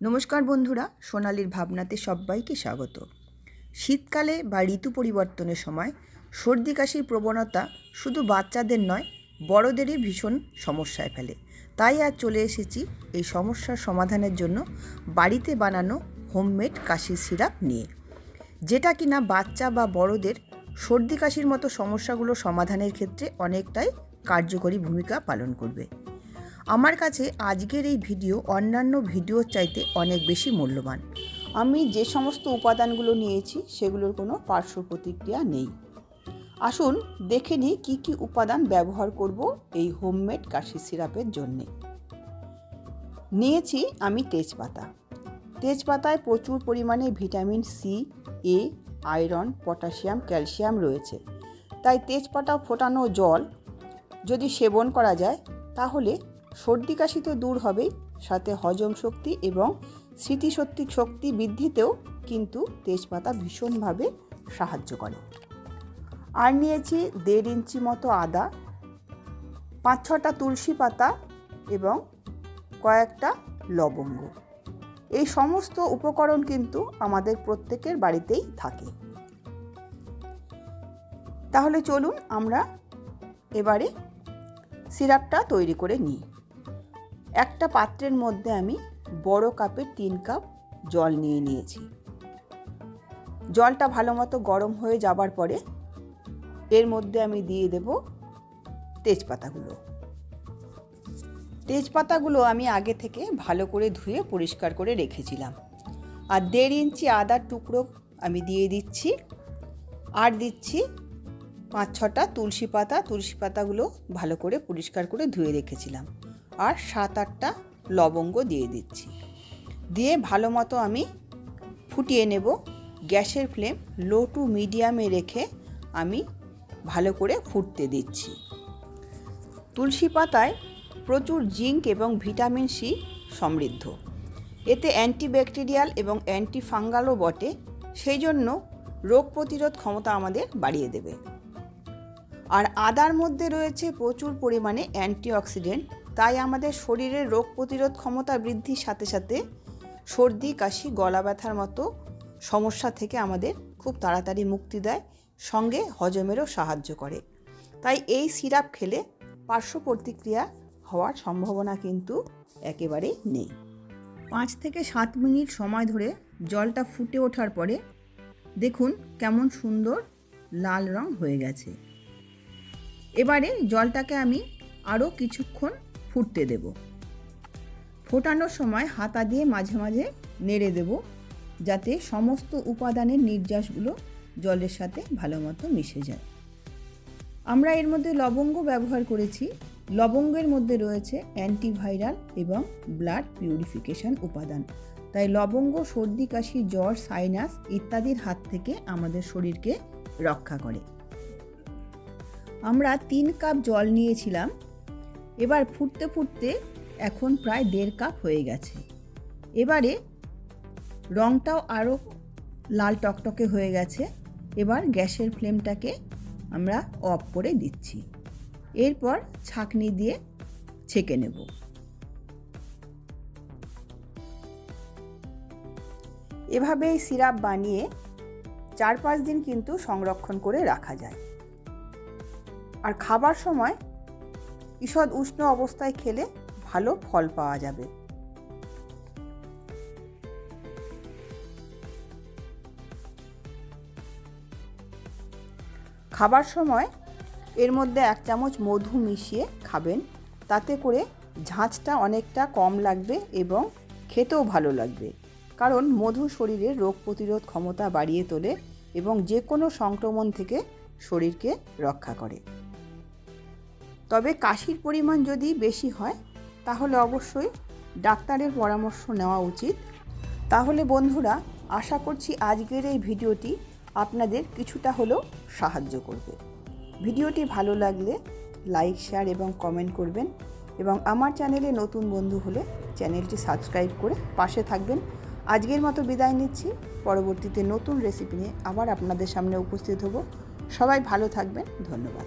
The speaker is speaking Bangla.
নমস্কার বন্ধুরা, সোনালির ভাবনাতে সবাইকে স্বাগত। শীতকালে বা ঋতু পরিবর্তনের সময় সর্দি কাশির প্রবণতা শুধু বাচ্চাদের নয়, বড়দেরই ভীষণ সমস্যায় ফেলে। তাই আজ চলে এসেছি এই সমস্যার সমাধানের জন্য বাড়িতে বানানো হোমমেড কাশির সিরাপ নিয়ে, যেটা কিনা বাচ্চা বা বড়দের সর্দি কাশির মতো সমস্যাগুলো সমাধানের ক্ষেত্রে অনেকটাই কার্যকরী ভূমিকা পালন করবে। আমার কাছে আজকের এই ভিডিও অন্যান্য ভিডিওর চাইতে অনেক বেশি মূল্যবান। আমি যে সমস্ত উপাদানগুলো নিয়েছি সেগুলোর কোনো পার্শ্ব প্রতিক্রিয়া নেই। আসুন দেখে নিই কী কী উপাদান ব্যবহার করব এই হোমমেড কাশি সিরাপের জন্যে। নিয়েছি আমি তেজপাতা। তেজপাতায় প্রচুর পরিমাণে ভিটামিন সি, এ, আয়রন, পটাশিয়াম, ক্যালসিয়াম রয়েছে। তাই তেজপাতা ফোটানো জল যদি সেবন করা যায় তাহলে সর্দি কাশি তো দূর হবেই, সাথে হজম শক্তি এবং স্মৃতিশক্তি বৃদ্ধিতেও কিন্তু তেজপাতা ভীষণভাবে সাহায্য করে। আর নিয়েছি 1.5 ইঞ্চি মতো আদা, 5-6টা তুলসী পাতা এবং কয়েকটা লবঙ্গ। এই সমস্ত উপকরণ কিন্তু আমাদের প্রত্যেকের বাড়িতেই থাকে। তাহলে চলুন আমরা এবারে সিরাপটা তৈরি করে নিই। একটা পাত্রের মধ্যে আমি বড় কাপের 3 কাপ জল নিয়ে নিয়েছি। জলটা ভালো মতো গরম হয়ে যাবার পরে এর মধ্যে আমি দিয়ে দেব তেজপাতাগুলো আমি আগে থেকে ভালো করে ধুয়ে পরিষ্কার করে রেখেছিলাম। আর 1.5 ইঞ্চি আদার টুকরো আমি দিয়ে দিচ্ছি। আর দিচ্ছি 5-6টা তুলসী পাতাগুলো ভালো করে পরিষ্কার করে ধুয়ে রেখেছিলাম। আর 7-8টা লবঙ্গ দিয়ে দিচ্ছি। দিয়ে ভালো মতো আমি ফুটিয়ে নেব। গ্যাসের ফ্লেম লো টু মিডিয়ামে রেখে আমি ভালো করে ফুটতে দিচ্ছি। তুলসী পাতায় প্রচুর জিঙ্ক এবং ভিটামিন সি সমৃদ্ধ। এতে অ্যান্টিব্যাকটেরিয়াল এবং অ্যান্টিফাঙ্গালও বটে, সেই জন্য রোগ প্রতিরোধ ক্ষমতা আমাদের বাড়িয়ে দেবে। আর আদার মধ্যে রয়েছে প্রচুর পরিমাণে অ্যান্টিঅক্সিডেন্ট, তাই আমাদের শরীরের রোগ প্রতিরোধ ক্ষমতা বৃদ্ধির সাথে সাথে সর্দি কাশি, গলা ব্যথার মতো সমস্যা থেকে আমাদের খুব তাড়াতাড়ি মুক্তি দেয়, সঙ্গে হজমেরও সাহায্য করে। তাই এই সিরাপ খেলে পার্শ্ব প্রতিক্রিয়া হওয়ার সম্ভাবনা কিন্তু একেবারেই নেই। 5 থেকে 7 মিনিট সময় ধরে জলটা ফুটে ওঠার পরে দেখুন কেমন সুন্দর লাল রং হয়ে গেছে। এবারে জলটাকে আমি আরও কিছুক্ষণ ফুটতে দেব। ফোটানোর সময় হাতা দিয়ে মাঝে মাঝে নেড়ে দেব, যাতে সমস্ত উপাদানের নির্যাসগুলো জলের সাথে ভালো মতো মিশে যায়। আমরা এর মধ্যে লবঙ্গ ব্যবহার করেছি। লবঙ্গের মধ্যে রয়েছে অ্যান্টিভাইরাল এবং ব্লাড পিউরিফিকেশন উপাদান। তাই লবঙ্গ সর্দি কাশি, জ্বর, সাইনাস ইত্যাদির হাত থেকে আমাদের শরীরকে রক্ষা করে। আমরা 3 কাপ জল নিয়েছিলাম। এবার ফুটতে ফুটতে এখন প্রায় 1.5 কাপ হয়ে গেছে। এবারে রঙটাও আরও লাল টকটকে হয়ে গেছে। এবার গ্যাসের ফ্লেমটাকে আমরা অফ করে দিচ্ছি। এরপর ছাঁকনি দিয়ে ছেঁকে নেব। এভাবে সিরাপ বানিয়ে 4-5 দিন কিন্তু সংরক্ষণ করে রাখা যায়। আর খাবার সময় ঈষৎ উষ্ণ অবস্থায় খেলে ভালো ফল পাওয়া যাবে। খাবার সময় এর মধ্যে 1 চামচ মধু মিশিয়ে খাবেন, তাতে করে ঝাঁঝটা অনেকটা কম লাগবে এবং খেতেও ভালো লাগবে। কারণ মধু শরীরের রোগ প্রতিরোধ ক্ষমতা বাড়িয়ে তোলে এবং যে কোনো সংক্রমণ থেকে শরীরকে রক্ষা করে। তবে কাশির পরিমাণ যদি বেশি হয় তাহলে অবশ্যই ডাক্তারের পরামর্শ নেওয়া উচিত। তাহলে বন্ধুরা, আশা করছি আজকের এই ভিডিওটি আপনাদের কিছুটা হলেও সাহায্য করবে। ভিডিওটি ভালো লাগলে লাইক, শেয়ার এবং কমেন্ট করবেন এবং আমার চ্যানেলে নতুন বন্ধু হলে চ্যানেলটি সাবস্ক্রাইব করে পাশে থাকবেন। আজকের মতো বিদায় নিচ্ছি। পরবর্তীতে নতুন রেসিপি নিয়ে আবার আপনাদের সামনে উপস্থিত হব। সবাই ভালো থাকবেন। ধন্যবাদ।